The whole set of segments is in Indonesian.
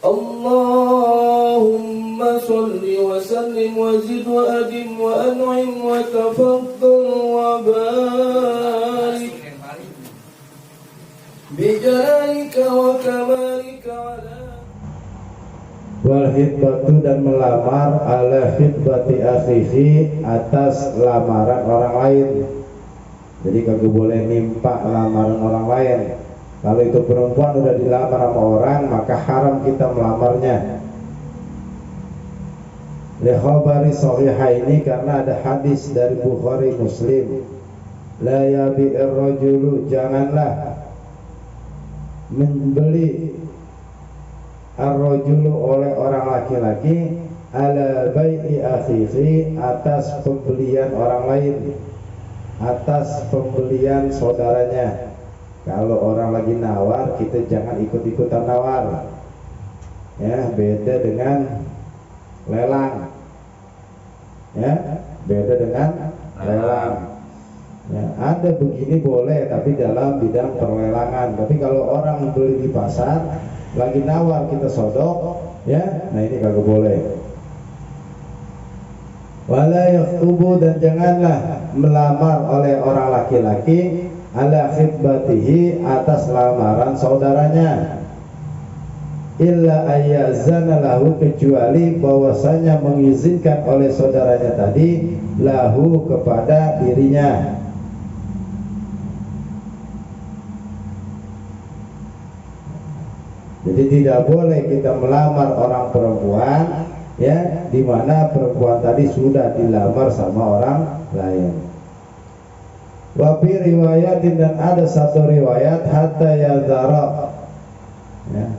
Allahumma salli wa sallim wa zid wa adim wa an'im wa tafaddal wa barik bijalalika wa kamalika ala. Wal khitbatu, dan melamar ala khitbati akhihi, atas lamaran orang lain. Jadi kagak boleh nimpa lamaran orang lain. Kalau itu perempuan udah dilamar sama orang, maka haram kita melamarnya. Li khabari sahihaini, karena ada hadis dari Bukhari Muslim, la yabi'ir rajulu, janganlah membeli ar-rajulu oleh orang laki-laki ala bai'i akhihi, atas pembelian orang lain, atas pembelian saudaranya. Kalau orang lagi nawar, kita jangan ikut-ikutan nawar. Ya, beda dengan lelang. Ya, beda dengan lelang. Ya, ada begini boleh, tapi dalam bidang perlelangan. Tapi kalau orang beli di pasar, lagi nawar kita sodok, ya, nah ini kagak boleh. Wala yaktubu, dan janganlah melamar oleh orang laki-laki ala khitbatihi, atas lamaran saudaranya, illa ayyazana lahu, kecuali bahwasanya mengizinkan oleh saudaranya tadi lahu, kepada dirinya. Jadi tidak boleh kita melamar orang perempuan, ya, di mana perempuan tadi sudah dilamar sama orang lain. Wa fi riwayatin, dan ada satu riwayat, hatta yadhara, ya,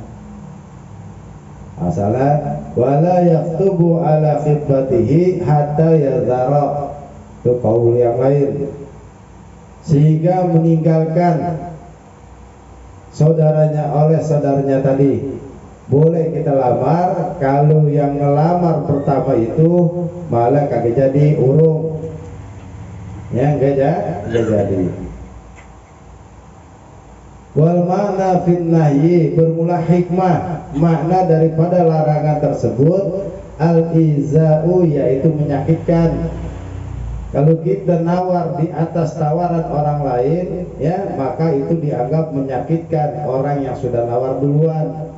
asalnya wala yaktubu ala khitbatihi hatta yadhara, itu qaul yang lain, sehingga meninggalkan saudaranya oleh saudaranya tadi. Boleh kita lamar, kalau yang ngelamar pertama itu malah kagak jadi urung, ya, enggak jadi. Wal makna fin nahyi, bermula hikmah, makna daripada larangan tersebut al-iza'u, yaitu menyakitkan. Kalau kita nawar di atas tawaran orang lain, ya, maka itu dianggap menyakitkan orang yang sudah nawar duluan.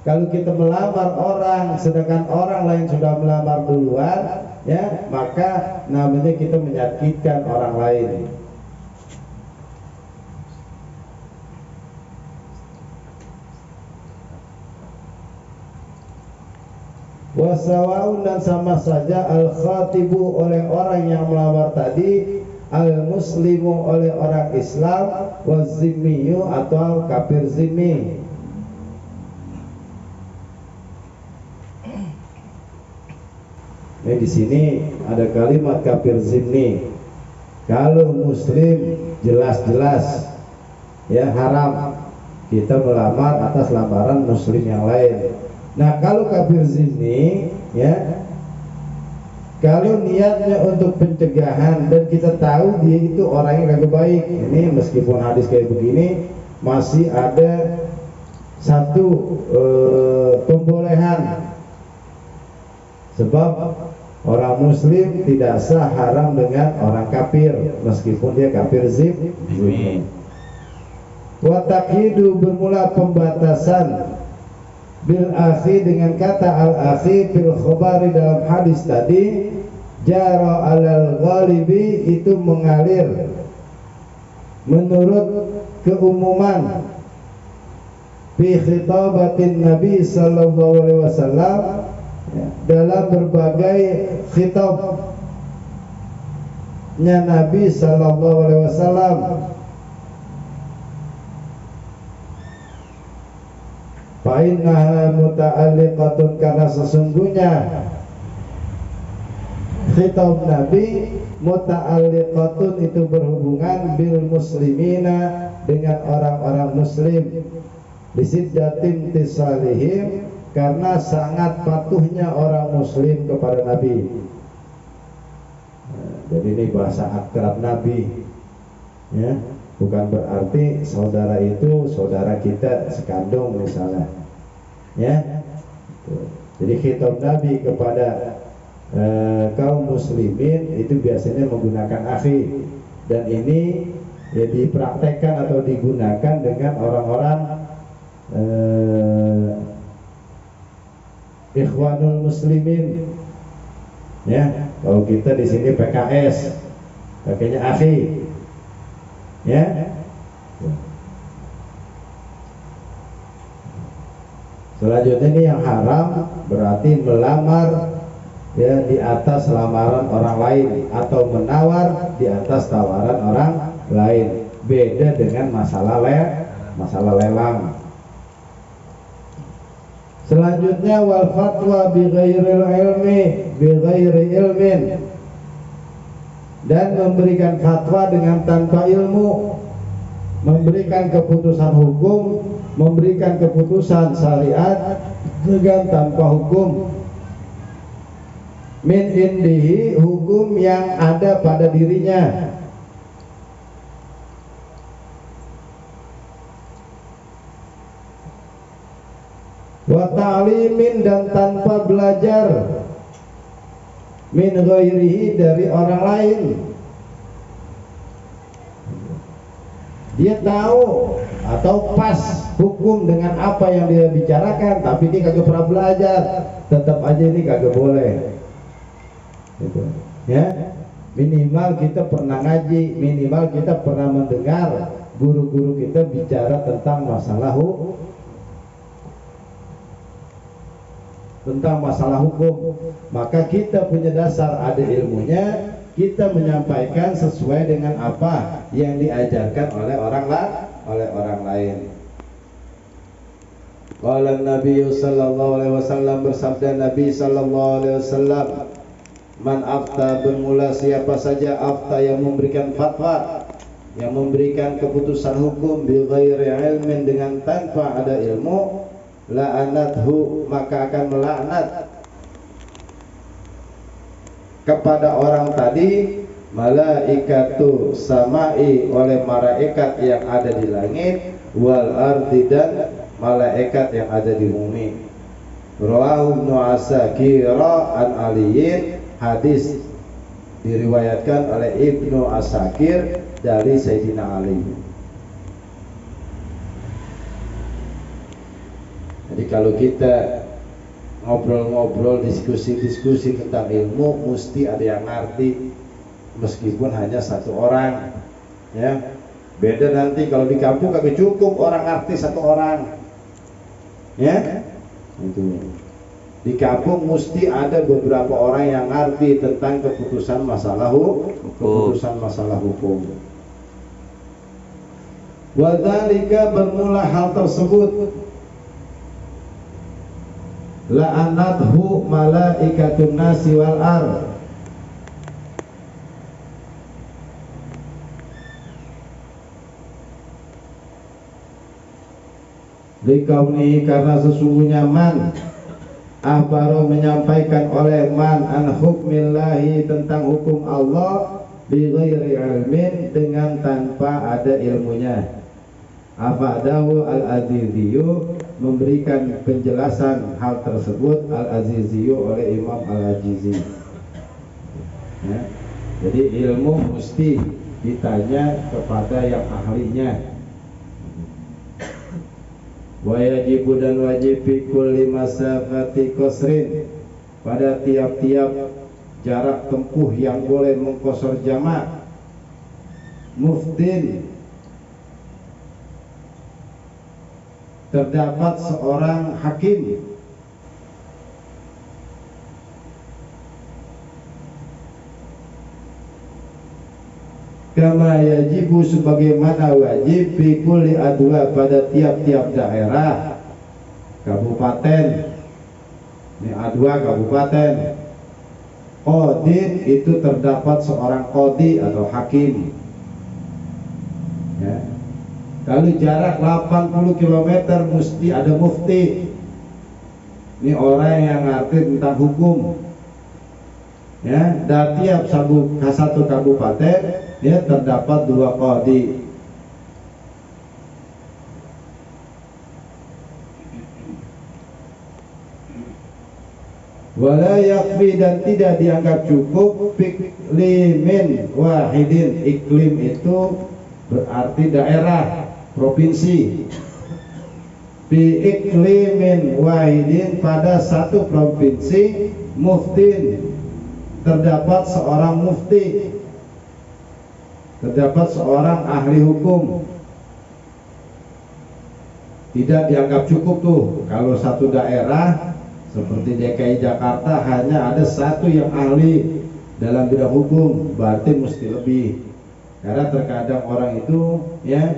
Kalau kita melamar orang sedangkan orang lain sudah melamar duluan, ya, maka namanya kita menyakitkan orang lain. Wasawaun, dan sama saja al-khatibu oleh orang yang melamar tadi, al-muslimu oleh orang Islam, wazimmiyu atau kafir zimmi. Di sini ada kalimat kafir zimmi. Kalau muslim jelas-jelas, ya, haram kita melamar atas lamaran muslim yang lain. Nah, kalau kafir zimmi, ya, kalau niatnya untuk pencegahan dan kita tahu dia itu orangnya kagak baik, ini meskipun hadis kayak begini masih ada satu pembolehan. Sebab orang muslim tidak sah haram dengan orang kafir, meskipun dia kafir zimmi. Wa taqidu, bermula pembatasan, bil akhi, dengan kata al akhi, fil khabari, dalam hadis tadi, jara alal ghalibi, itu mengalir menurut keumuman, fi khitabatin Nabi sallallahu alaihi wasallam, dalam berbagai khitabnya Nabi sallallahu alaihi wasallam. Fa innaha muta'alliqatun, karena sesungguhnya khitab Nabi muta'alliqatun, itu berhubungan bil muslimina, dengan orang-orang muslim, bisiddatin tisalihim, karena sangat patuhnya orang muslim kepada Nabi. Jadi ini bahasa akrab Nabi, ya, bukan berarti saudara itu saudara kita sekandung misalnya. ya. Jadi khitab Nabi kepada kaum muslimin itu biasanya menggunakan akhi, dan ini ya dipraktekkan atau digunakan dengan orang-orang ikhwanul muslimin, ya. Kalau kita di sini PKS pakainya akhi, ya. Selanjutnya ini yang haram berarti melamar ya di atas lamaran orang lain atau menawar di atas tawaran orang lain. Beda dengan masalah lelang. Selanjutnya wal fatwa bi ghairi ilmin, dan memberikan fatwa dengan tanpa ilmu, memberikan keputusan hukum, memberikan keputusan syariat dengan tanpa hukum. Min indihi, hukum yang ada pada dirinya. Wa ta'limin, dan tanpa belajar. Min ghairihi, dari orang lain. Dia tahu atau pas hukum dengan apa yang dia bicarakan, tapi dia kagak pernah belajar, tetap aja ini kagak boleh. Gitu. Ya, minimal kita pernah ngaji, minimal kita pernah mendengar guru-guru kita bicara tentang masalah hukum, maka kita punya dasar, ada ilmunya, kita menyampaikan sesuai dengan apa yang diajarkan oleh orang lain. Qala Nabi sallallahu alaihi wasallam, bersabda Nabi sallallahu alaihi wasallam, man afta, bermula siapa saja, afta yang memberikan fatwa, yang memberikan keputusan hukum bi ghairi ilmin, dengan tanpa ada ilmu, la'anathu, maka akan melaknat kepada orang tadi malaikatu samai, oleh malaikat yang ada di langit, wal ardi, dan malaikat yang ada di bumi. Rawahu Ibnu Asakir an Aliyin, hadis diriwayatkan oleh Ibnu Asakir dari Sayyidina Ali. Jadi kalau kita ngobrol-ngobrol, diskusi-diskusi tentang ilmu, mesti ada yang ngerti, meskipun hanya satu orang, ya. Beda nanti kalau di kampung kagak cukup orang ngerti satu orang, ya. Itu di kampung mesti ada beberapa orang yang ngerti tentang keputusan masalah hukum. Wadzalika, bermula hal tersebut, la'anathu malaikatun nasi wal ard, dikauni, karena sesungguhnya man ahbaru, menyampaikan oleh man an hukmillahi, tentang hukum Allah, bi ghairi ilmin, dengan tanpa ada ilmunya. Afadahu al-Aziziyu, memberikan penjelasan hal tersebut al-Aziziyu oleh Imam Al-Ajizi, ya. Jadi ilmu mesti ditanya kepada yang ahlinya. Wa yajibu, dan wajib fi kulli masafati qasrin, pada tiap-tiap jarak tempuh yang boleh mengqasar jamak, muftin, terdapat seorang hakim, kama yajibu, sebagaimana wajib, fi kulli adwa, pada tiap-tiap daerah, kabupaten, ini adwa kabupaten, qadin, itu terdapat seorang qadi atau hakim, ya. Kalau jarak 80 km mesti ada mufti, ini orang yang ngerti tentang hukum, ya. Dan tiap satu kabupaten ya terdapat 2 qadi. Wala yakfi, dan tidak dianggap cukup iklimin wahidin. Iklim itu berarti daerah, provinsi. Bi iklimin wahidin, pada satu provinsi, muftin, terdapat seorang mufti, terdapat seorang ahli hukum. Tidak dianggap cukup tuh kalau satu daerah seperti DKI Jakarta hanya ada satu yang ahli dalam bidang hukum, berarti mesti lebih. Karena terkadang orang itu ya,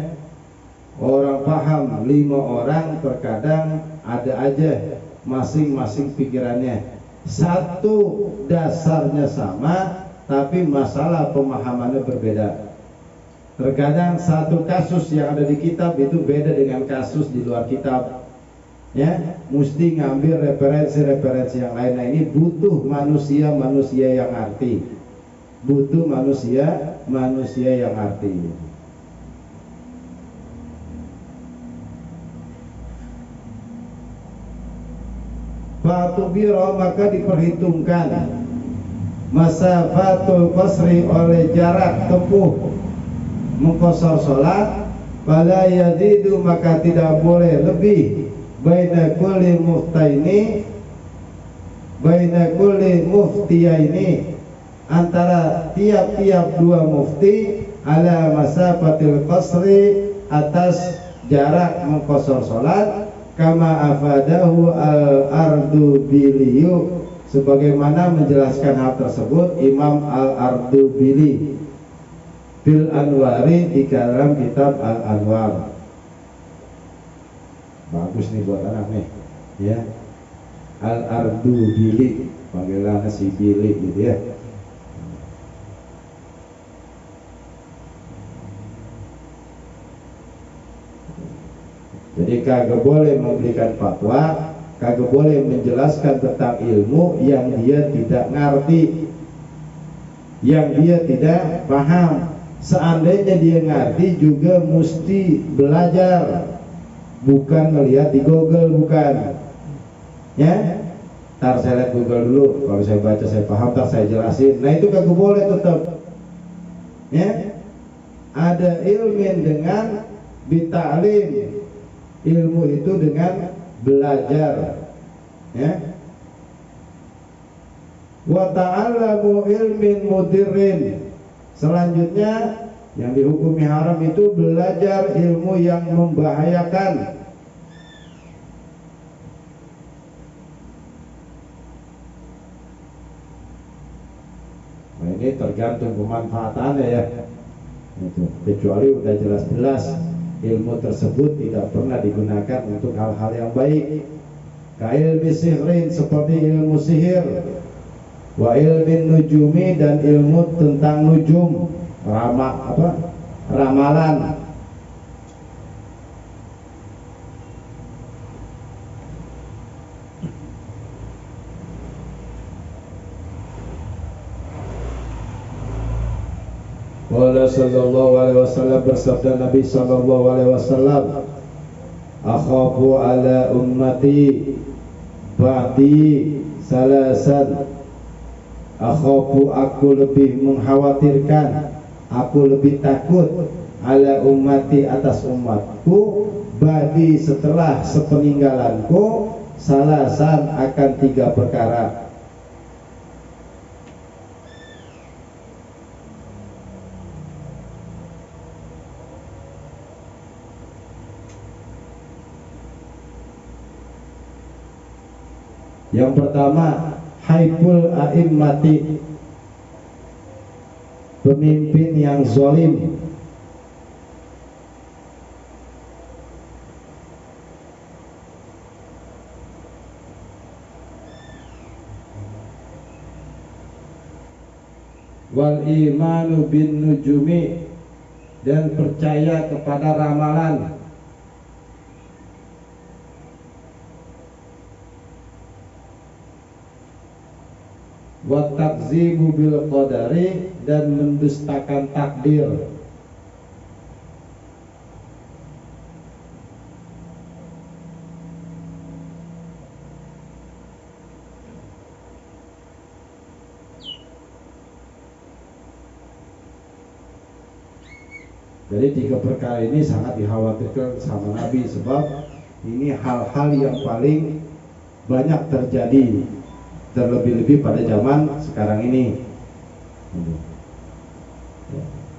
orang paham 5 orang, terkadang ada aja masing-masing pikirannya. Satu dasarnya sama, tapi masalah pemahamannya berbeda. Terkadang satu kasus yang ada di kitab itu beda dengan kasus di luar kitab. Ya, mesti ngambil referensi-referensi yang lain. Nah, ini butuh manusia yang arti. Butuh manusia yang arti. Fatubiro, maka diperhitungkan masafatul qasri, oleh jarak tempuh mengqashar salat. Fala yazidu, maka tidak boleh lebih, baina kulli muftiyaini, antara tiap-tiap dua mufti, ala masafatil qasri, atas jarak mengqashar salat, kama afadahu al-Ardubiliyu, sebagaimana menjelaskan hal tersebut Imam al-Ardubili fil Anwari, di dalam kitab Al-Anwar. Bagus nih buat anak nih ya, Al-Ardubili, panggilannya si Bili gitu ya. Jadi kagak boleh memberikan fatwa, kagak boleh menjelaskan tentang ilmu yang dia tidak ngerti, yang dia tidak paham. Seandainya dia ngerti juga mesti belajar, bukan melihat di Google, bukan. Ya, ntar saya lihat Google dulu, kalau saya baca saya paham, ntar saya jelasin. Nah, itu kagak boleh tetap. Ya, ada ilmin dengan bita'lim, ilmu itu dengan belajar. Ya, wa ta'allamu ilmin mudirrin. Selanjutnya yang dihukumi haram itu belajar ilmu yang membahayakan. Nah, ini tergantung pemanfaatannya ya. Itu. Kecuali udah jelas-jelas ilmu tersebut tidak pernah digunakan untuk hal-hal yang baik. Kailmi sihrin, seperti ilmu sihir. Wa ilmin nujumi, dan ilmu tentang nujum, ramalan. Qala sallallahu alaihi wasallam, bersabda Nabi sallallahu alaihi wasallam, akhafu ala ummati ba'di salasan. Akhafu, aku lebih mengkhawatirkan, aku lebih takut, ala ummati, atas umatku, ba'di, setelah sepeninggalanku, salasan, akan 3 perkara. Yang pertama, haiful a'immati, pemimpin yang zalim. Wal imanu bin nujumi, dan percaya kepada ramalan. Wa takzibu bil qadari, dan mendustakan takdir. Jadi 3 perkara ini sangat dikhawatirkan sama Nabi, sebab ini hal-hal yang paling banyak terjadi, terlebih-lebih pada zaman sekarang ini.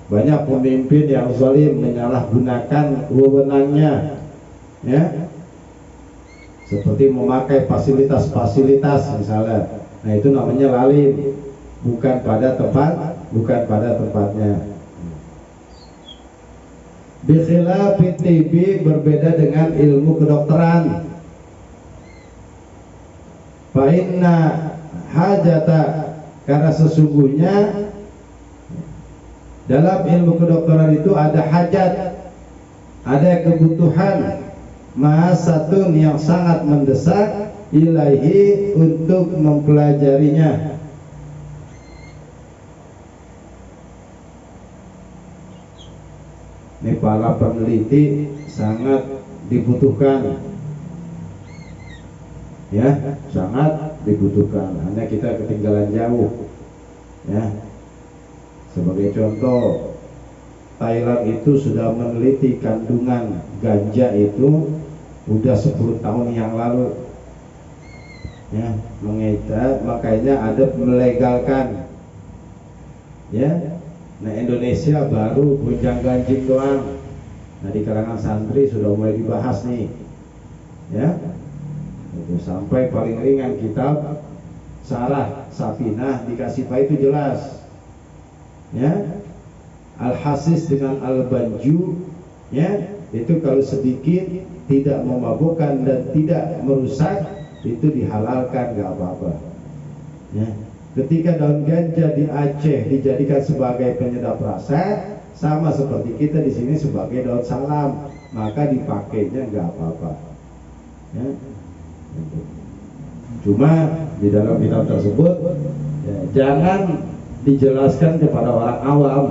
Banyak pemimpin yang zalim menyalahgunakan wewenangnya, ya, seperti memakai fasilitas-fasilitas misalnya. Nah, itu namanya lalim, bukan pada tempatnya. Bikhilafi tibi, berbeda dengan ilmu kedokteran. Fa inna hajata, karena sesungguhnya dalam ilmu kedokteran itu ada hajat, ada kebutuhan, mahasatun yang sangat mendesak, ilahi, untuk mempelajarinya. Ini para peneliti sangat dibutuhkan, ya, sangat dibutuhkan. Hanya kita ketinggalan jauh, ya. Sebagai contoh, Thailand itu sudah meneliti kandungan ganja itu udah 10 tahun yang lalu, ya, mengedar, makanya ada melegalkan, ya. Nah, Indonesia baru gonjang-ganjing doang. Nah, di kalangan santri sudah mulai dibahas nih, ya. Itu sampai paling ringan kitab Syarah Safinah dikasih itu jelas, ya. Al-Hasis dengan Al-Banju, ya, itu kalau sedikit tidak memabukkan dan tidak merusak, itu dihalalkan, nggak apa-apa, ya. Ketika daun ganja di Aceh dijadikan sebagai penyedap rasa, sama seperti kita di sini sebagai daun salam, maka dipakainya nggak apa-apa, ya. Cuma di dalam kitab tersebut, ya, jangan dijelaskan kepada orang awam,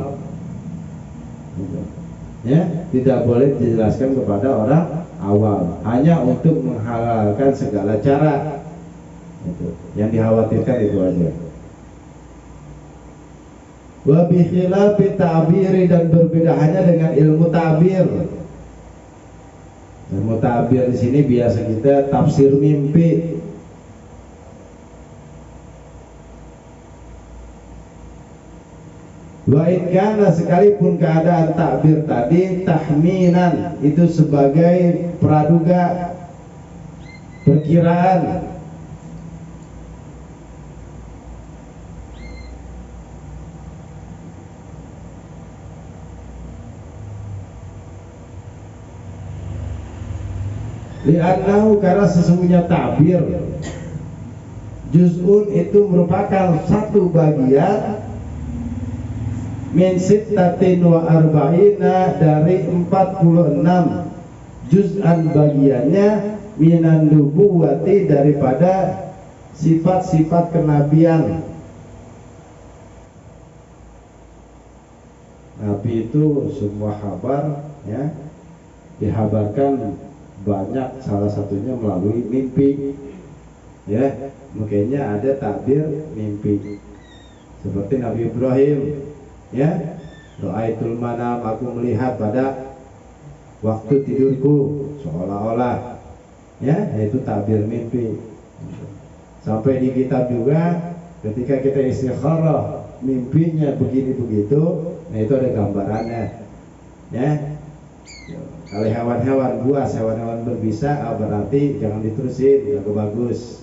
ya, tidak boleh dijelaskan kepada orang awam, hanya untuk menghalalkan segala cara. Yang dikhawatirkan itu aja. Wa bi khilafi ta'biri, dan berbeda hanya dengan ilmu ta'bir. Ilmu ta'bir di sini biasa kita tafsir mimpi. Wa in kana, sekalipun keadaan takbir tadi tahminan, itu sebagai praduga, perkiraan. Li'annahu, karena sesungguhnya takbir juz'un, itu merupakan satu bagian min sittatin wa arba'ina, dari 46 juz'an bagiannya, minan nubuwati, daripada sifat-sifat kenabian. Nabi itu semua kabar, ya, dihabarkan banyak, salah satunya melalui mimpi, ya. Makanya ada takbir mimpi, seperti Nabi Ibrahim, ya, ra'aitul manam, aku melihat pada waktu tidurku, seolah-olah, ya, yaitu takbir mimpi. Sampai di kitab juga ketika kita istikharah mimpinya begini begitu, nah itu ada gambarannya, ya. Kalau hewan-hewan buas, hewan-hewan berbisa, berarti jangan diterusin, tidak bagus,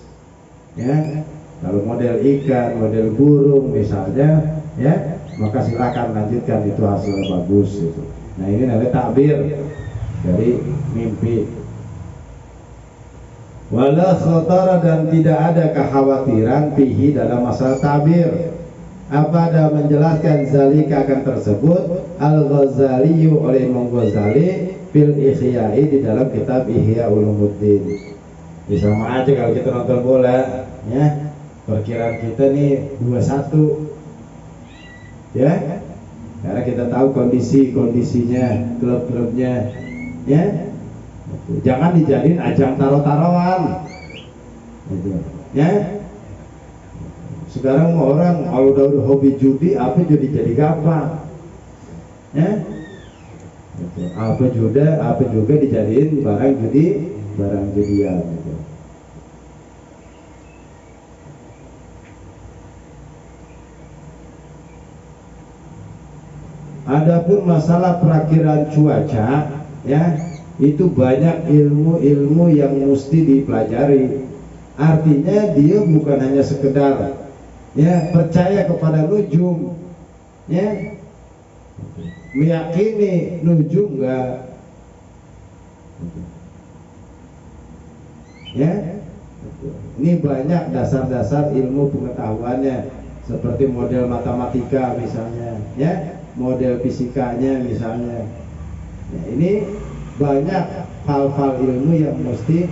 ya. Kalau model ikan, model burung misalnya, ya, maka silakan lanjutkan, itu hasilnya bagus, gitu. Nah, ini namanya takbir dari mimpi. Wala khatara, dan tidak ada kekhawatiran fihi, dalam masalah takbir. Apa ada menjelaskan zalika, akan tersebut, Al-Ghazali, oleh Imam Ghazali, fil Ihya'i, di dalam kitab Ihya Ulumuddin. Ya, sama aja kalau kita nonton bola, ya, perkiraan kita nih 2-1, ya, karena kita tahu kondisinya, klub-klubnya, ya. Jangan dijadiin ajang taruh-taruhan, gitu, ya. Sekarang orang kalau udah hobi judi, apa jadi gampang, ya. Gitu. Apa juga dijadiin barang judian. Gitu. Adapun masalah perakiran cuaca, ya, itu banyak ilmu-ilmu yang mesti dipelajari. Artinya dia bukan hanya sekedar ya percaya kepada nujum, ya, meyakini nujum enggak, ya. Ini banyak dasar-dasar ilmu pengetahuannya, seperti model matematika misalnya, ya, model fisikanya misalnya. Ya, ini banyak hal-hal ilmu yang mesti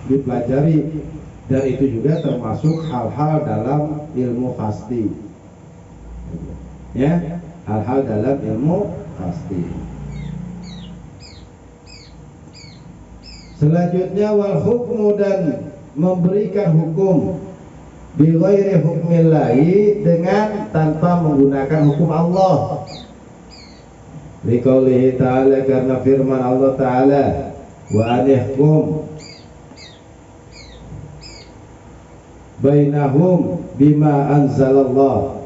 dipelajari, dan itu juga termasuk hal-hal dalam ilmu pasti, ya, hal-hal dalam ilmu pasti. Selanjutnya wal hukmu, dan memberikan hukum bi ghairi hukmillahi, dengan tanpa menggunakan hukum Allah. Liqaulihi ta'ala, karena firman Allah Ta'ala, wa anihkum bainahum bima anzalallah.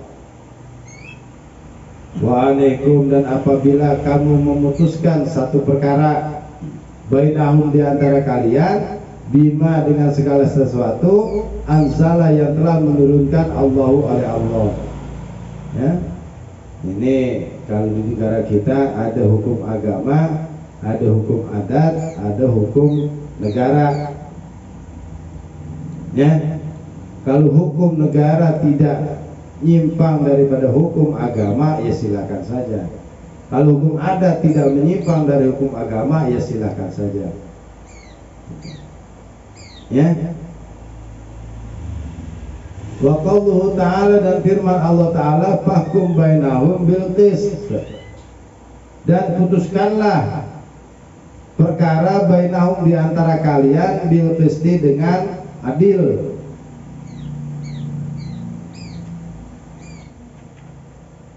Wa anihkum, dan apabila kamu memutuskan satu perkara, bainahum, di antara kalian, bima, dengan segala sesuatu, anzala, yang telah menurunkan Allahu oleh Allah. Ya. Ini kalau di negara kita ada hukum agama, ada hukum adat, ada hukum negara. Ya. Kalau hukum negara tidak nyimpang daripada hukum agama, ya silakan saja. Kalau hukum adat tidak menyimpang dari hukum agama, ya silakan saja. Ya. Wa qauluhu ta'ala, dan firman Allah Ta'ala, fahkum bainahum bil qist, dan putuskanlah perkara bainahum, di antara kalian, bil qisti, dengan adil.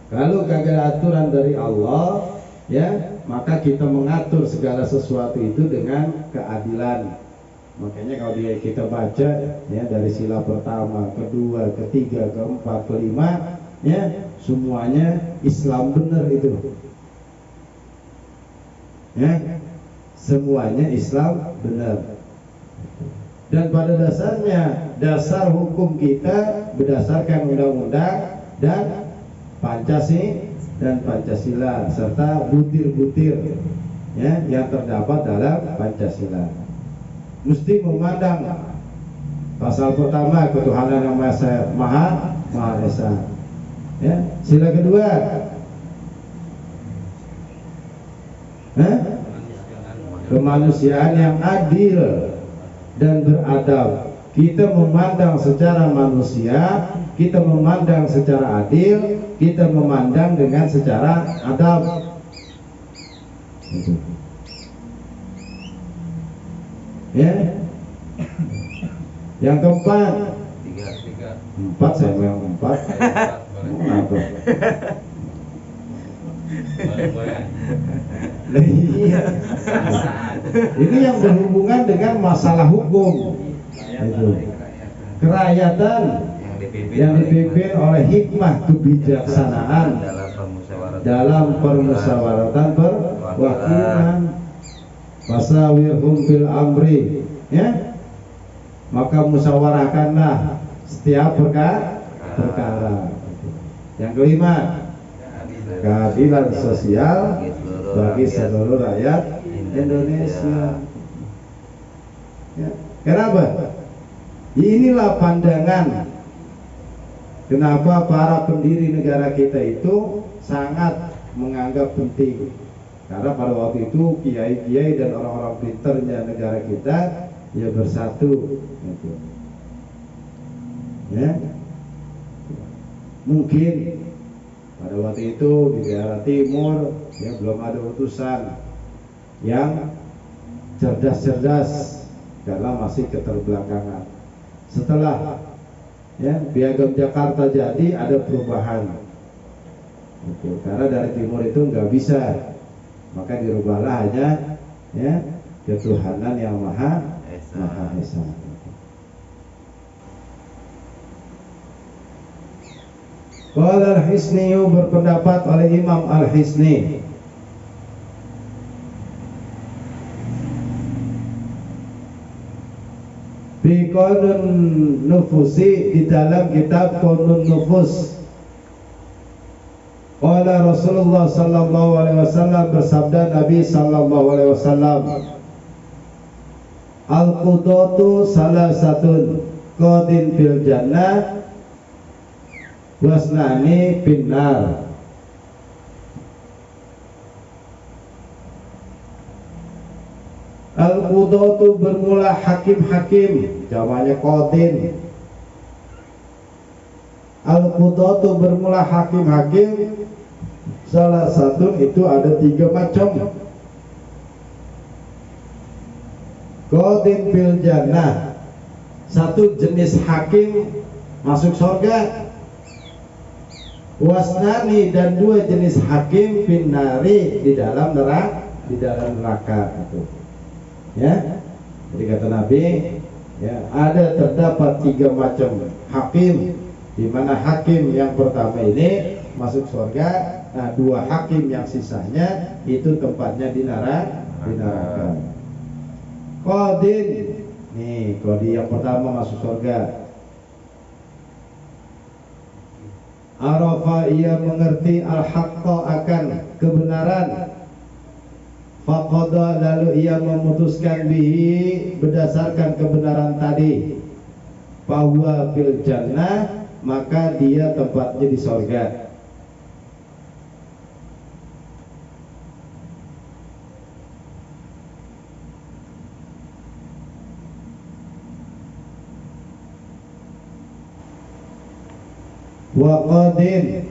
Kalau gagal aturan dari Allah, ya, maka kita mengatur segala sesuatu itu dengan keadilan. Makanya kalau kita baca, ya, dari sila pertama, kedua, ketiga, keempat, kelima, ya, semuanya Islam benar itu. Ya, semuanya Islam benar. Dan pada dasarnya, dasar hukum kita berdasarkan undang-undang dan Pancasila, serta butir-butir, ya, yang terdapat dalam Pancasila. Mesti memandang pasal pertama, ketuhanan yang Maha Esa. Ya, sila kedua, kemanusiaan yang adil dan beradab. Kita memandang secara manusia, kita memandang secara adil, kita memandang dengan secara adab. Ya. Yang keempat, empat, saya bilang empat. Apa? Iya. Ini yang berhubungan dengan masalah hukum. Itu. Kerakyatan yang dipimpin oleh hikmah kebijaksanaan dalam permusyawaratan perwakilan. Fasawirhum fil amri, ya, maka musyawarahkanlah setiap perkara. Yang kelima, keadilan sosial bagi seluruh rakyat Indonesia. Ya. Kenapa? Inilah pandangan kenapa para pendiri negara kita itu sangat menganggap penting. Karena pada waktu itu kiai-kiai dan orang-orang pinternya negara kita ya bersatu, gitu. Ya. Mungkin pada waktu itu di daerah timur ya belum ada utusan yang cerdas-cerdas karena masih keterbelakangan. Setelah ya Piagam Jakarta jadi ada perubahan, gitu. Karena dari timur itu nggak bisa maka dirubahlah hanya ya ketuhanan yang Maha Esa. Qala Al-Hisni, berpendapat oleh Imam Al-Hisni, fi Qanun Nufusi, di dalam kitab Qanun Nufus, qala Rasulullah sallallahu alaihi wasallam, bersabda Nabi sallallahu alaihi wasallam, al-qudatu salasatun qadin fil jannah wasnani finnar. Al-qudatu bermula hakim-hakim, jamaknya qadin. Al-qudatu bermula hakim-hakim, salah satu itu ada 3 macam. Qadin fil jannah, satu jenis hakim masuk surga. Wasnani, dan 2 jenis hakim finnari, di dalam neraka itu. Ya, jadi kata Nabi, ya, terdapat 3 macam hakim, di mana hakim yang pertama ini masuk surga. Nah, 2 hakim yang sisanya itu tempatnya di neraka. Qadin, nih qadi yang pertama masuk surga. Arafa, ia mengerti al-haqqa, akan kebenaran. Faqada, lalu ia memutuskan bihi, berdasarkan kebenaran tadi. Bahwa fil jannah, maka dia tempatnya di surga. Wa qadin,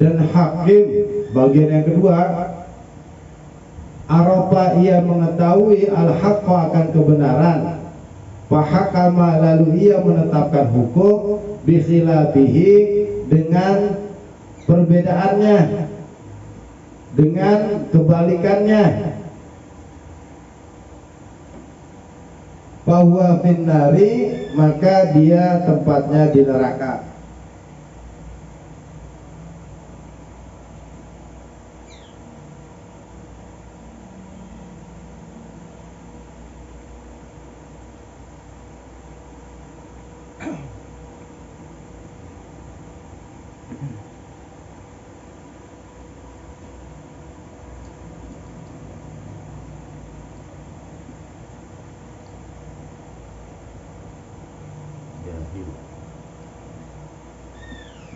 dan hakim bagian yang kedua. Arafa, ia mengetahui al-haqqa, akan kebenaran. Fahakama, lalu ia menetapkan hukum bikhilafihi, dengan perbedaannya, dengan kebalikannya. Bahwa finnari, maka dia tempatnya di neraka.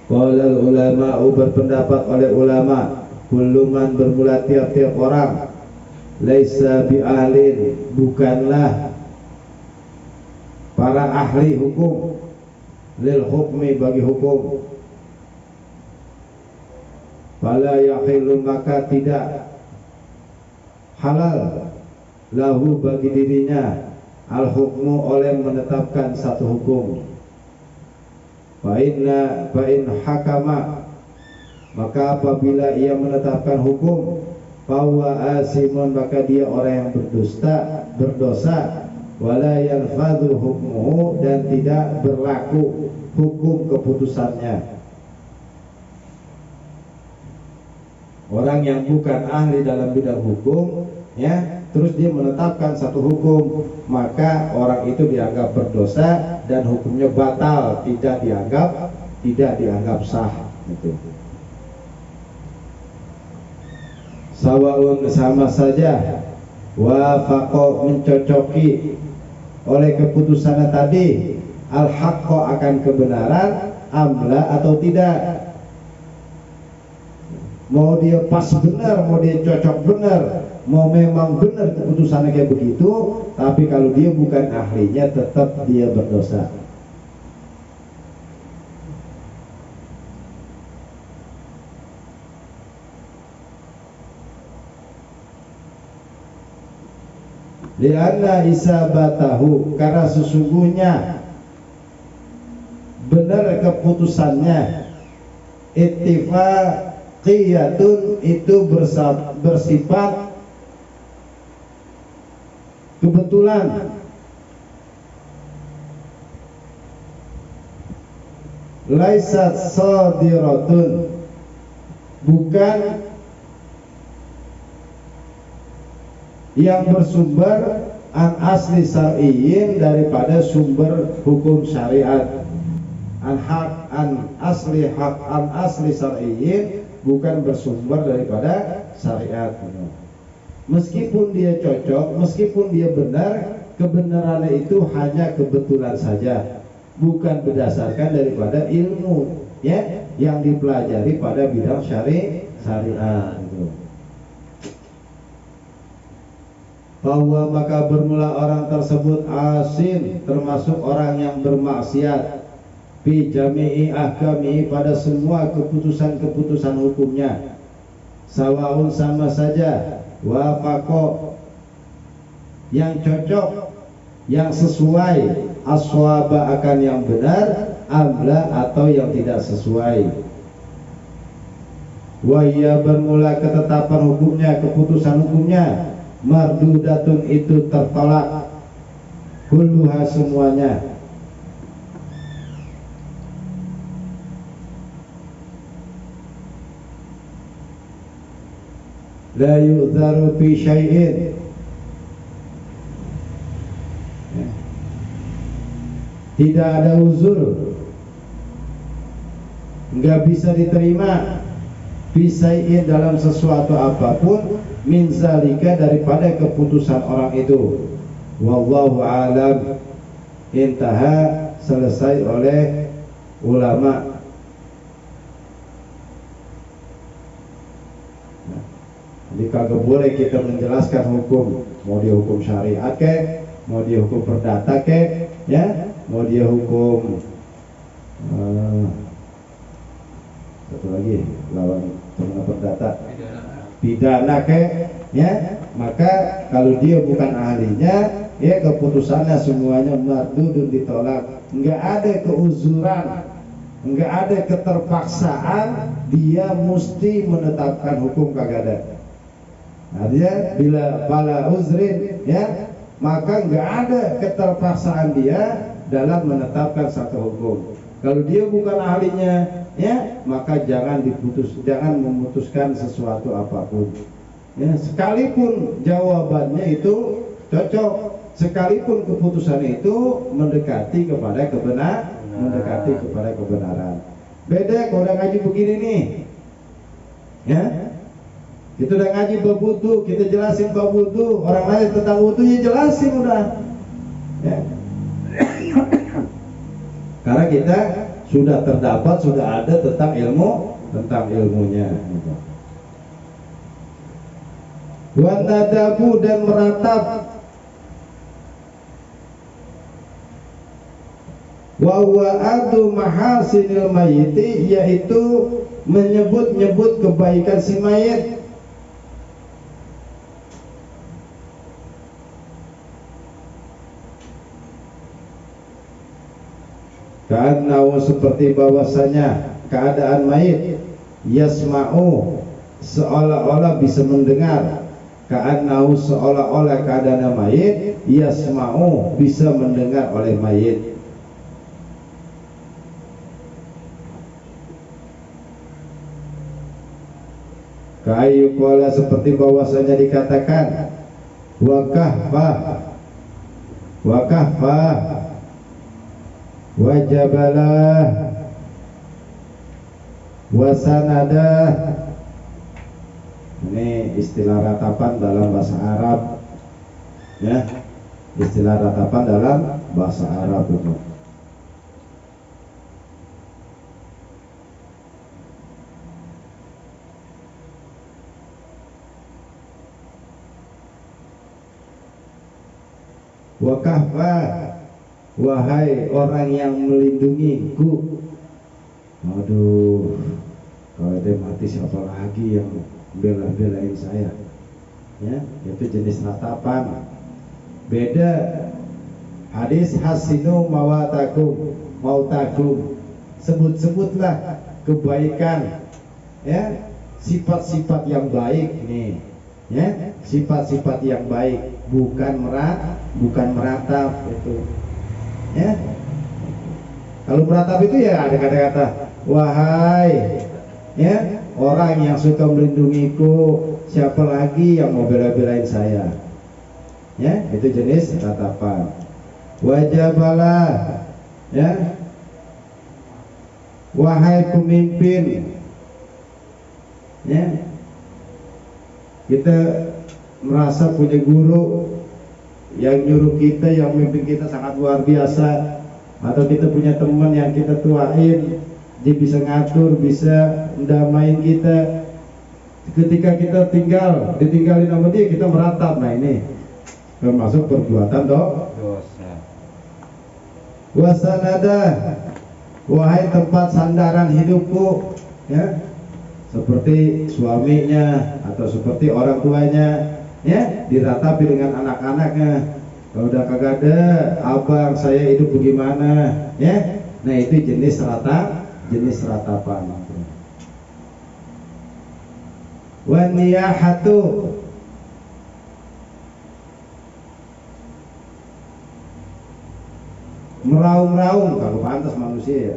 Qala ulama, berpendapat oleh ulama, kulluman, bermula tiap-tiap orang, laisa bi'ahlin, bukanlah para ahli hukum, lil hukmi, bagi hukum. Fala yahillu, maka tidak halal, lahu, bagi dirinya, al hukmu, oleh menetapkan satu hukum. Fa'in hakama, maka apabila ia menetapkan hukum, bahwa asimun, maka dia orang yang berdosa. Wala yanfadhu hukmuhu, dan tidak berlaku hukum keputusannya. Orang yang bukan ahli dalam bidang hukum, ya, terus dia menetapkan satu hukum, maka orang itu dianggap berdosa dan hukumnya batal, tidak dianggap sah. Gitu. Sawaun, sama saja, wafaqo, mencocoki oleh keputusannya tadi, al-haqqo, akan kebenaran, amla, atau tidak. Mau dia pas benar, mau dia cocok benar, mau memang benar keputusannya kayak begitu, tapi kalau dia bukan ahlinya, tetap dia berdosa. Lianna isabatahu, karena sesungguhnya benar keputusannya, ittifaqiyatun itu bersifat kebetulan. Laisat sadiratun, bukan yang bersumber an asli syar'iyyin daripada sumber hukum syariat. An asli syar'iyyin, bukan bersumber daripada syariat. Meskipun dia cocok, meskipun dia benar, kebenarannya itu hanya kebetulan saja, bukan berdasarkan daripada ilmu ya yang dipelajari pada bidang syariat. Bahwa maka bermula orang tersebut asin, termasuk orang yang bermaksiat, fi jami'i ahkami, pada semua keputusan-keputusan hukumnya, sawaun sama saja, wafaqo yang cocok, yang sesuai, aswaba akan yang benar, amla atau yang tidak sesuai. Wa ia bermula ketetapan hukumnya, keputusan hukumnya, mardudatun itu tertolak, kulluha semuanya. La yu'dharu fi syai'in, tidak ada uzur, enggak bisa diterima fisai'in dalam sesuatu apapun, min zalika daripada keputusan orang itu. Wallahu alam. Intaha, selesai oleh ulama. Jadi kagak boleh kita menjelaskan hukum, mau dia hukum syariat ke, mau dia hukum perdata ke, ya, mau dia hukum satu lagi lawan perdata pidana ke, ya, maka kalau dia bukan ahlinya, ya keputusannya semuanya mardudun, ditolak. Enggak ada keuzuran, enggak ada keterpaksaan dia mesti menetapkan hukum, kagak ada. Nah, dia bila bala uzrin, ya, maka enggak ada keterpaksaan dia dalam menetapkan satu hukum. Kalau dia bukan ahlinya, ya, maka jangan memutuskan sesuatu apapun. Ya, sekalipun jawabannya itu cocok, sekalipun keputusannya itu mendekati kepada kebenaran. Beda kalau udah ngaji begini nih, ya, kita udah ngaji bab wudu, kita jelasin bab wudu, orang lain tentang wudu, ya jelasin udah, ya. Karena kita sudah terdapat, sudah ada tentang ilmunya. Wanadabu, dan meratap, wa'adu mahasinil mayiti, yaitu menyebut-nyebut kebaikan si mayit. Ka'annahu, seperti bahwasanya keadaan mayit, yasma'u, seolah-olah bisa mendengar. Ka'annahu, seolah-olah keadaan mayit, yasma'u, bisa mendengar oleh mayit. Ka'ayyuqala, seperti bahwasanya dikatakan, wakahfah, wajabalah, wasanadah. Ini istilah ratapan dalam bahasa Arab, ya, istilah ratapan dalam bahasa Arab itu. Wakahfah, wahai orang yang melindungiku. Aduh, kalau dia mati siapa lagi yang bela-belain saya, ya, itu jenis ratapan. Beda hadis hasinu mautakum, sebut-sebutlah kebaikan, ya, sifat-sifat yang baik nih, ya, sifat-sifat yang baik, bukan meratap itu, ya. Kalau meratap itu ya ada kata-kata, wahai, ya, orang yang suka melindungiku, siapa lagi yang mau bela-belain saya, ya, itu jenis ratapan. Wajabalah, ya, wahai pemimpin, ya, kita merasa punya guru yang nyuruh kita, yang memimpin kita sangat luar biasa, atau kita punya teman yang kita tuain, dia bisa ngatur, bisa mendamain kita. Ketika kita ditinggalin sama dia, kita meratap. Nah, ini termasuk perbuatan dosa. Wasanada, wahai tempat sandaran hidupku, ya, seperti suaminya atau seperti orang tuanya, ya, diratapi dengan anak-anaknya. Kalau udah kagak ada, abang saya hidup bagaimana, ya. Nah, itu jenis ratapan. Waniyahatu, meraung-raung kalau pantas manusia, ya.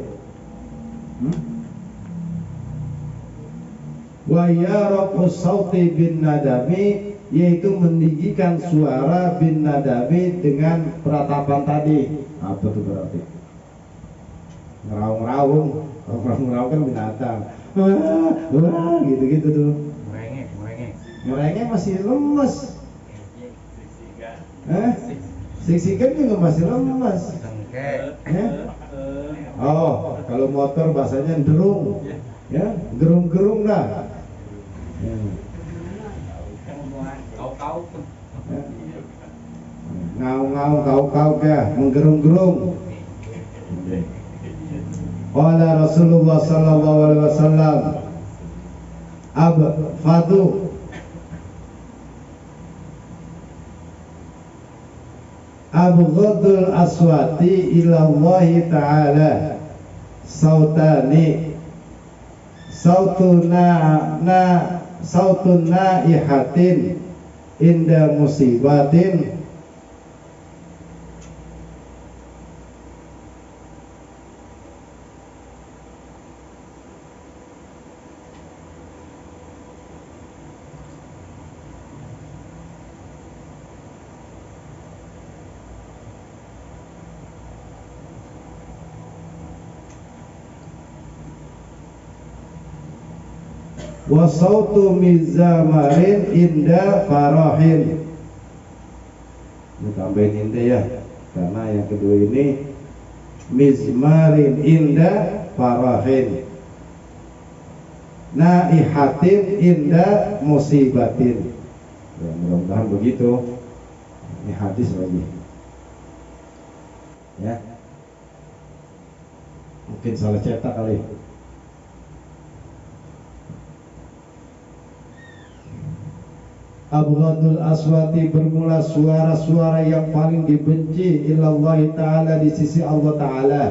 Wa yaraqus sauti bin nadami, yaitu meninggikan suara bin nadami dengan peratapan tadi. Apa itu berarti? Ngeraung-raung. Kalau ngeraung-raung kan binatang. Wah, gitu-gitu tuh. Merengek masih lemes. Siksikan juga masih lemes. Oh, kalau motor bahasanya derung, ya, gerung-gerung dah. Ngau-ngau, kau-kau ya, menggerung-gerung. Qala Rasulullah sallallahu alaihi wasallam, abghadul aswati ila Allah ta'ala sautani, sautun naihatin inda musibatin, wa sautu mizamarin inda farahin. Ini tambahin inda ya, karena yang kedua ini mizmarin inda farahin, naihatin inda musibatin. Ya, mudah-mudahan begitu. Ini hadis lagi, ya, mungkin salah cetak kali. Abghadul aswati, bermula suara-suara yang paling dibenci ilallah ta'ala, di sisi Allah ta'ala.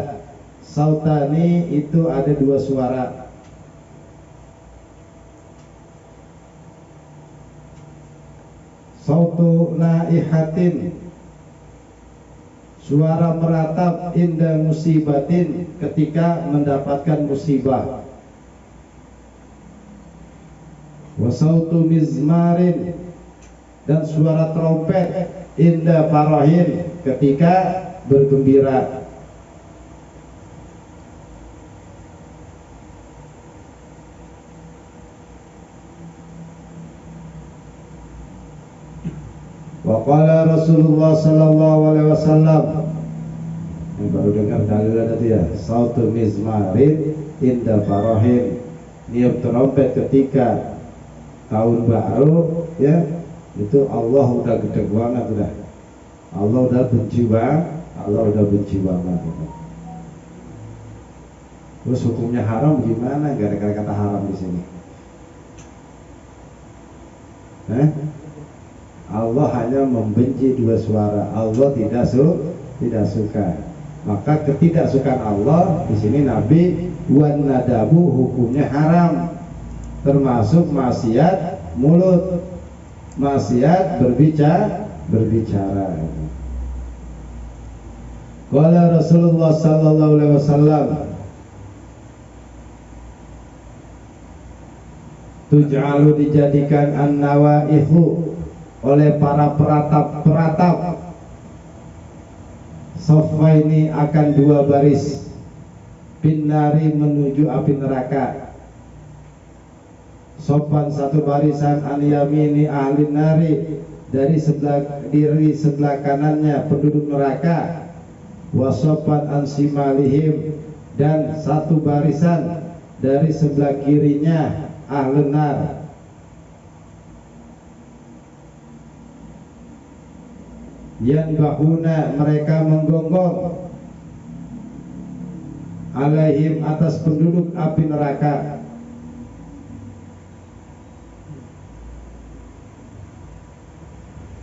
Sautani, itu ada dua suara. Sautu naihatin, suara meratap, inda musibatin, ketika mendapatkan musibah. Wasautu mizmarin, dan suara trompet, inda farahin, ketika bergembira. Wa qala Rasulullah sallallahu alaihi wasallam, ini baru dengar dalilnya tadi ya, sautu mizmarin inda farahin, niup trompet ketika tahun baru, ya, itu Allah udah gede banget, udah Allah udah benci banget. Terus hukumnya haram gimana? Gara-gara kata haram di sini. Allah hanya membenci dua suara. Allah tidak suka. Maka ketidaksukaan Allah di sini Nabi wan nadabu hukumnya haram, termasuk maksiat mulut, maksiat berbicara. Qala Rasulullah sallallahu alaihi wasallam tuj'alu dijadikan an-nawaihu oleh para peratap sofa ini akan dua baris binari menuju api neraka. Sopan satu barisan an yamini ahli nari dari sebelah kanannya penduduk neraka, wasopan an simalihim dan satu barisan dari sebelah kirinya ahli nar. Yanbahuna mereka menggonggong alaihim atas penduduk api neraka.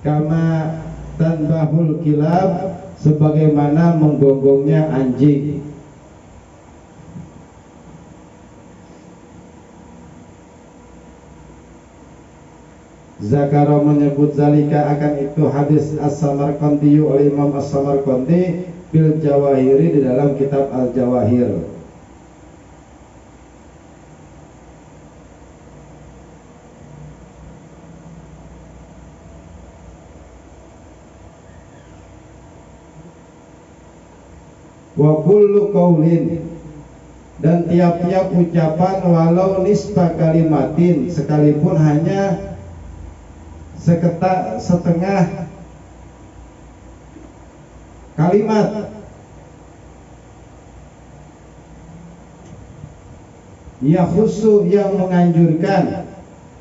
Kama tanbahul kilab sebagaimana menggonggongnya anjing. Zakara menyebut zalika akan itu hadis As-Samarqandi oleh Imam As-Samarqandi fil Jawahiri di dalam kitab Al-Jawahir. Wa kullu qaulin dan tiap-tiap ucapan walau nisbah kalimatin sekalipun hanya setengah kalimat ya khusu yang menganjurkan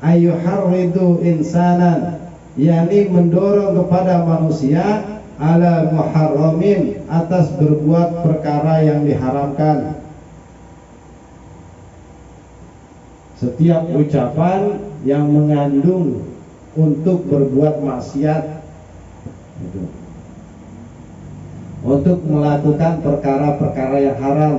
ayyuharridu insanan yakni mendorong kepada manusia ala muharramin atas berbuat perkara yang diharamkan. Setiap ucapan yang mengandung untuk berbuat maksiat, untuk melakukan perkara-perkara yang haram.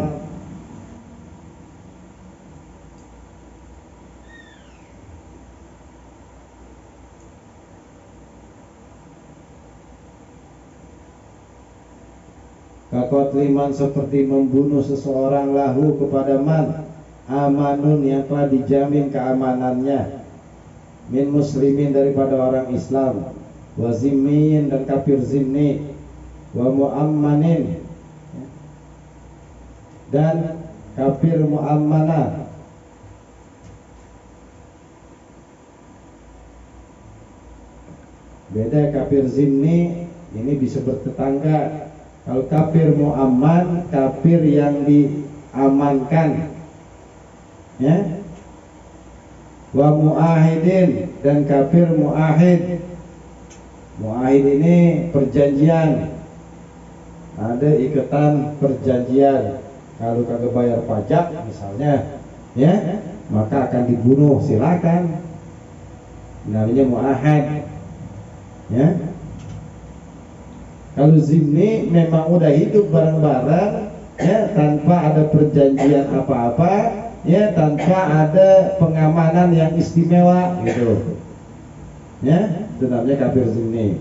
Kakotliman seperti membunuh seseorang lahu kepada man amanun yang telah dijamin keamanannya, min muslimin daripada orang Islam, wa zimmiyin dan kafir zimmi, wa muammanin dan kafir muammana. Beda kafir zimmi ini bisa bertetangga. Kalau kafir muamman, kafir yang diamankan, ya. Wa muahidin dan kafir muahid. Muahid ini perjanjian, ada ikatan perjanjian. Kalau kagak bayar pajak misalnya, ya, maka akan dibunuh. Silakan. Namanya muahid, ya. Kalau zimmi memang udah hidup bareng-bareng, ya, tanpa ada perjanjian apa-apa, ya, tanpa ada pengamanan yang istimewa, gitu, ya, itu namanya kafir zimmi.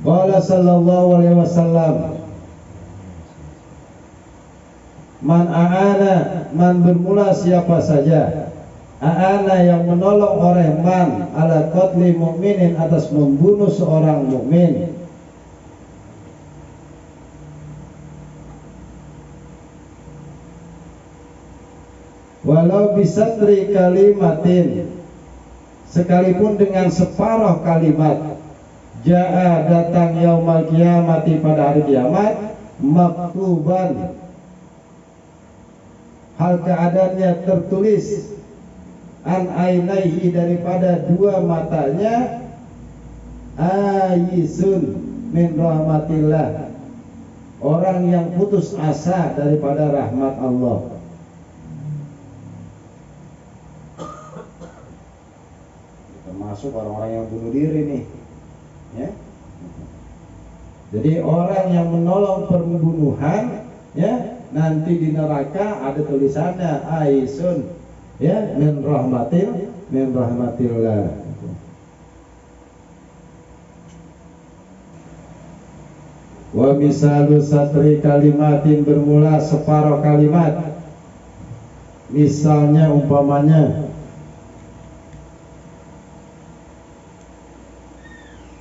Qala sallallahu alaihi wasallam, man a'ana, man bermula siapa saja, a'ana yang menolong orang man ala qatli mu'minin atas membunuh seorang mukmin, walau bisatri kalimatin sekalipun dengan separuh kalimat, ja'a datang yaumal kiamati pada hari kiamat, maktuban hal keadaannya tertulis, an ainaihi daripada dua matanya, ayisun min rahmatillah orang yang putus asa daripada rahmat Allah. Termasuk orang-orang yang bunuh diri nih, ya. Jadi orang yang menolong pembunuhan, ya, nanti di neraka ada tulisannya aisun, ya, min rahmatillah. Wa misalu satri kalimatin, bermula separuh kalimat. Misalnya, umpamanya,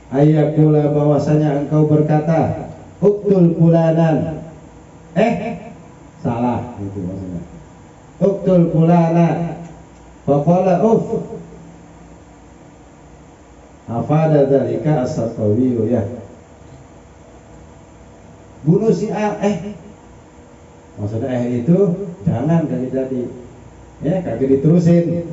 ayakula, bahwasanya engkau berkata, uktul fulanan, salah itu maksudnya. Uktul fulana, faqala afada dzalika as-Sartawi, ya. Bunuh si A, maksudnya itu jangan jadi, ya, kagak diterusin,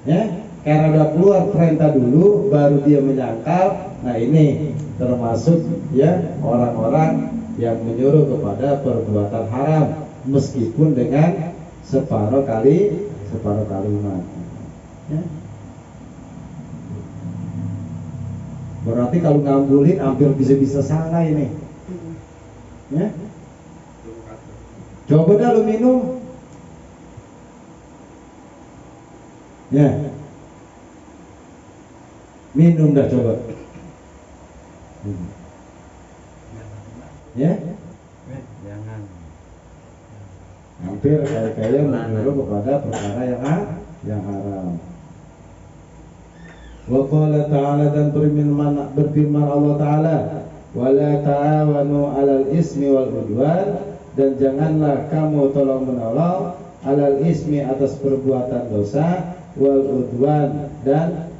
ya, karena udah keluar perintah dulu baru dia menyangkal. Nah, ini termasuk, ya, orang-orang yang menyuruh kepada perbuatan haram meskipun dengan separuh kalimat, ya. Berarti kalau ngambulin hampir bisa salah ini, ya. Coba dah lu minum, ya, minum dah coba, ya, jangan. Hampir kayak menyuruh kepada perkara yang haram. Wa qala ta'ala, dan berfirman Allah Ta'ala, wala ta'awanu 'alal ismi wal udwan, dan janganlah kamu tolong menolong 'alal ismi, atas perbuatan dosa, wal udwan, dan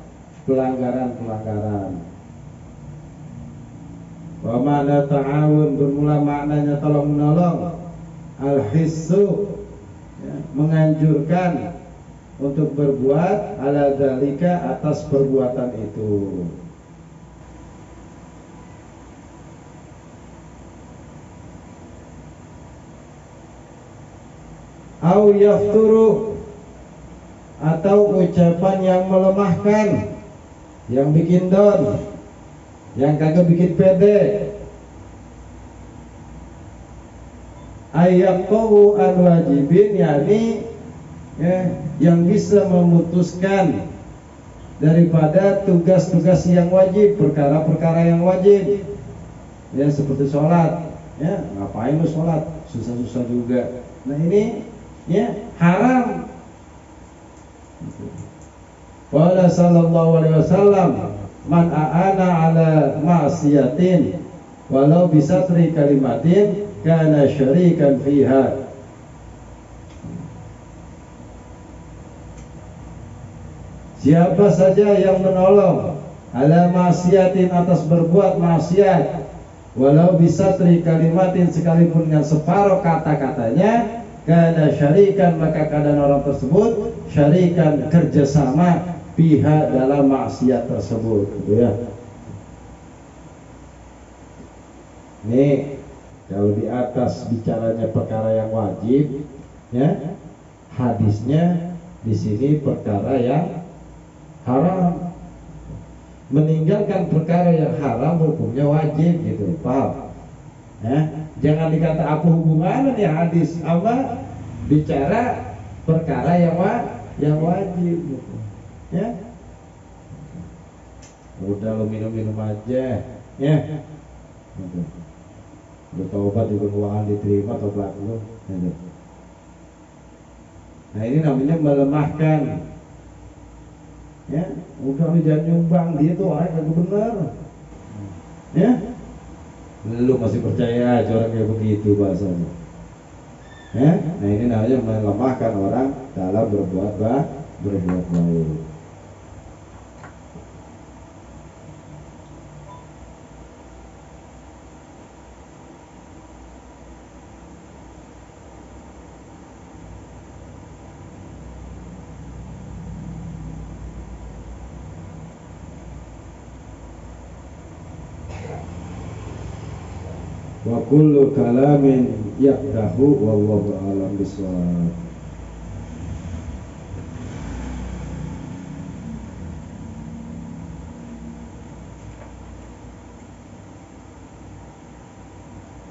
pelanggaran-pelanggaran. Wa ma'na ta'awun, bermula maknanya tolong menolong, al-hissu, ya, menganjurkan untuk berbuat, ala dzalika, atas perbuatan itu. Au yafturu, atau ucapan yang melemahkan, yang bikin down, yang kagak bikin pede. Ayyaqahu al-wajibin, yakni, ya, yang bisa memutuskan daripada tugas-tugas yang wajib, perkara-perkara yang wajib, ya, seperti sholat, ya, ngapain lu sholat, susah-susah juga. Nah, ini, ya, haram. Qala sallallahu alaihi wasallam, man a'ana ala ma'siyatin walau bisatri kalimatin kana syarikan fiha. Siapa saja yang menolong ala maksiatin, atas berbuat maksiat, walau bisatri kalimatin, sekalipun dengan separuh kata-katanya, kana syarikan, maka keadaan orang tersebut syarikan, kerjasama, pihak dalam maksiat tersebut, gitu, ya. Nih, kalau di atas bicaranya perkara yang wajib, ya, hadisnya di sini perkara yang haram. Meninggalkan perkara yang haram hukumnya wajib, gitu, paham? Ya, jangan dikata apa hubungannya nih hadis apa bicara perkara yang wajib, gitu, ya. Udah lo minum aja, ya. Gitu. Udah taubat juga keuangan diterima atau belum, gitu. Nah, ini namanya melemahkan, ya. Udah lu jangan nyumbang, dia tuh orang yang benar, ya. Lu masih percaya aja orang kayak begitu bahasanya, ya. Nah, ini namanya melemahkan orang dalam berbuat baik. Wa kullu kalamin yaqdahu wallahu a'lam bishawab.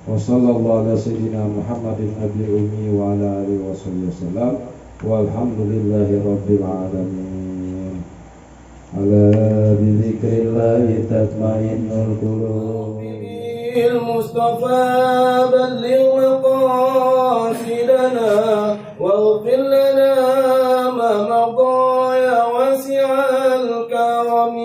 Wa sallallahu ala sayyidina Muhammadin nabiyil ummi wa ala alihi wa sahbihi wasallam. Walhamdulillahi rabbil alamin. Ala bi dzikrillahi tatma'innul qulub. المصطفى بلغ مقاصدنا واغفر لنا ما مضى يا واسع الكرم.